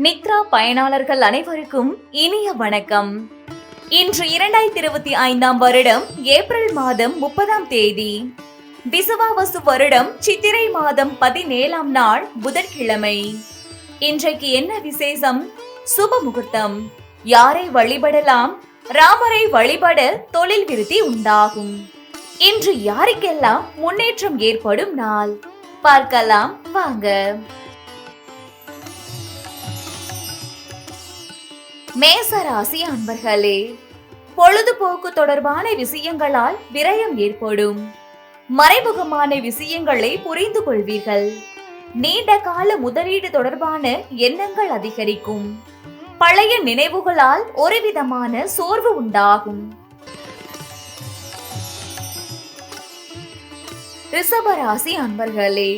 நித்ரா பயனாளர்கள் அனைவருக்கும் இனிய வணக்கம். இன்று 2025 வருடம் ஏப்ரல் மாதம் 30 தேதி, விசுவாவசு வருடம் சித்திரை மாதம் 17 நாள் புதன்கிழமை. இன்றைக்கு என்ன விசேஷம்? சுப முகூர்த்தம். யாரை வழிபடலாம்? ராமரை வழிபட தொழில் விருத்தி உண்டாகும். இன்று யாருக்கெல்லாம் முன்னேற்றம் ஏற்படும் நாள் பார்க்கலாம் வாங்க. மேசராசி அன்பர்களே, பொழுதுபோக்கு தொடர்பான விஷயங்களால் விரயம் ஏற்படும். மறைமுகமான விஷயங்களை புரிந்து கொள்வீர்கள். நீண்ட கால முதலீடு தொடர்பான எண்ணங்கள் அதிகரிக்கும். பழைய நினைவுகளால் ஒருவிதமான சோர்வு உண்டாகும். ரிஷபராசி அன்பர்களே,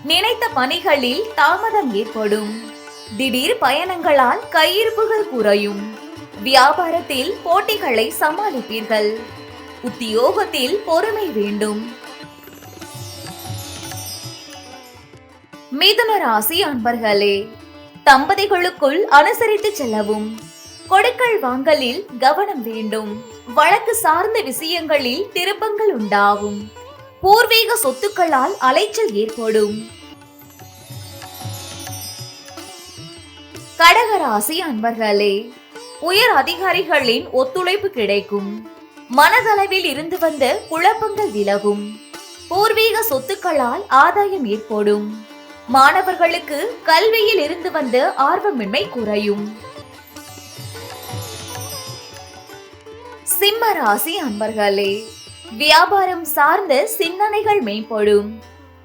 நினைத்த பணிகளில் தாமதம் ஏற்படும். திடீர் பயணங்களால் கையிருப்புகள் குறையும். வியாபாரத்தில் போட்டிகளை சமாளிப்பீர்கள். உத்தியோகத்தில் பொறுமை வேண்டும். மிதுன ராசி அன்பர்களே, தம்பதிகளுக்குள் அனுசரித்து செல்லவும். கொடுக்கல் வாங்கலில் கவனம் வேண்டும். வழக்கு சார்ந்த விஷயங்களில் திருப்பங்கள் உண்டாகும். பூர்வீக சொத்துக்களால் அலைச்சல் ஏற்படும். கடகராசி அன்பர்களே, உயர் அதிகாரிகளின் ஒத்துழைப்பு கிடைக்கும். மனதளவில் இருந்து வந்த குழப்பங்கள் விலகும். பூர்வீக சொத்துக்களால் ஆதாயம் ஏற்படும். மாணவர்களுக்கு கல்வியில் இருந்து வந்த ஆர்வமின்மை குறையும். சிம்ம ராசி அன்பர்களே, வியாபாரம் சார்ந்த சிந்தனைகள் மேம்படும்.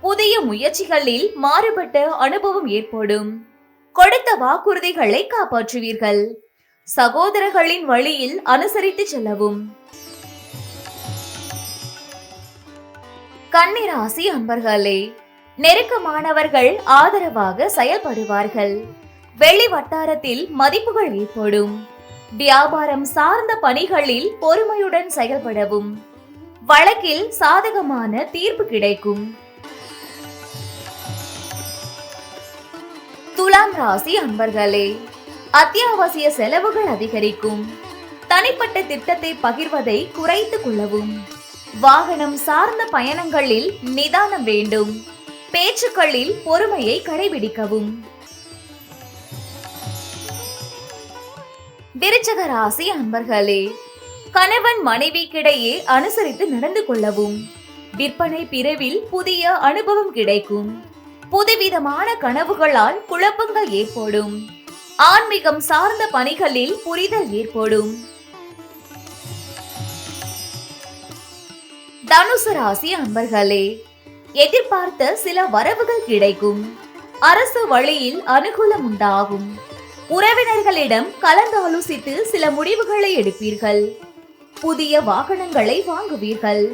புதிய முயற்சிகளில் மாறுபட்ட அனுபவம் ஏற்படும். கொடுத்த வாக்குறுதிகளை காப்பாற்றுவீர்கள். சகோதரர்களின் வழியில் அனுசரித்து செல்லவும். கன்னிராசி அன்பர்களே, நெருக்கமானவர்கள் ஆதரவாக செயல்படுவார்கள். வெளி வட்டாரத்தில் மதிப்புகள் ஏற்படும். வியாபாரம் சார்ந்த பணிகளில் பொறுமையுடன் செயல்படவும். வழக்கில் சாதகமான தீர்ப்பு கிடைக்கும். துலாம் ராசி அன்பர்களே, அத்தியாவசிய செலவுகள் அதிகரிக்கும். தனிப்பட்ட திட்டத்தை பகிர்வதை குறைத்துக் கொள்ளவும். வாகனம் சார்ந்த பயணங்களில் நிதானம் வேண்டும். பேச்சுக்களில் பொறுமையை கடைபிடிக்கவும். விருச்சிக ராசி அன்பர்களே, கணவன் மனைவிக்கிடையே அனுசரித்து நடந்து கொள்ளவும். விற்பனை பிரிவில் புதிய அனுபவம் கிடைக்கும். புதுவிதமான கனவுகளால் குழப்பங்கள் ஏற்படும். ஆன்மீகம் சார்ந்த பணிகளில் புரிதல் ஏற்படும். தனுசு ராசி அன்பர்களே, எதிர்பார்த்த சில வரவுகள் கிடைக்கும். அரசு வழியில் அனுகூலம் உண்டாகும். உறவினர்களிடம் கலந்தாலோசித்து சில முடிவுகளை எடுப்பீர்கள். புதிய வாகனங்களை வாங்குவீர்கள்.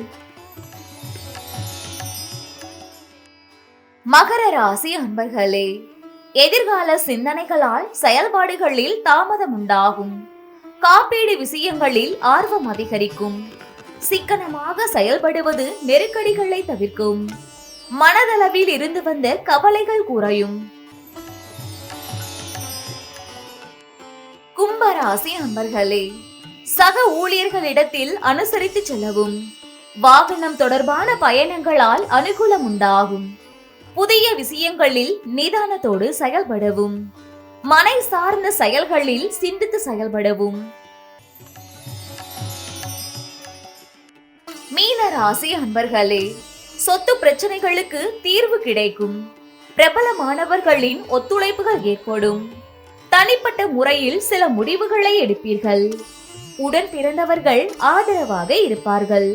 மகர ராசி அன்பர்களே, எதிர்கால சிந்தனைகளால் செயல்பாடுகளில் தாமதம் உண்டாகும். காப்பீடு விஷயங்களில் ஆர்வம் அதிகரிக்கும். சிக்கனமாக செயல்படுவது நெருக்கடிகளை தவிர்க்கும். மனதளவில் இருந்து வந்த கவலைகள் குறையும். கும்பராசி அன்பர்களே, சக ஊழியர்களிடத்தில் அனுசரித்து செல்லவும். வாகனம் தொடர்பான பயணங்களால் அனுகூலம் உண்டாகும். புதிய விஷயங்களில் நிதானத்தோடு செயல்படவும். மனை சார்ந்த செயல்களில் சிந்தித்து செயல்படவும். மீன ராசி அன்பர்களே, சொத்து பிரச்சனைகளுக்கு தீர்வு கிடைக்கும். பிரபலமானவர்களின் ஒத்துழைப்புகள் ஏற்படும். தனிப்பட்ட முறையில் சில முடிவுகளை எடுப்பீர்கள். உடன் பிறந்தவர்கள் ஆதரவாக இருப்பார்கள்.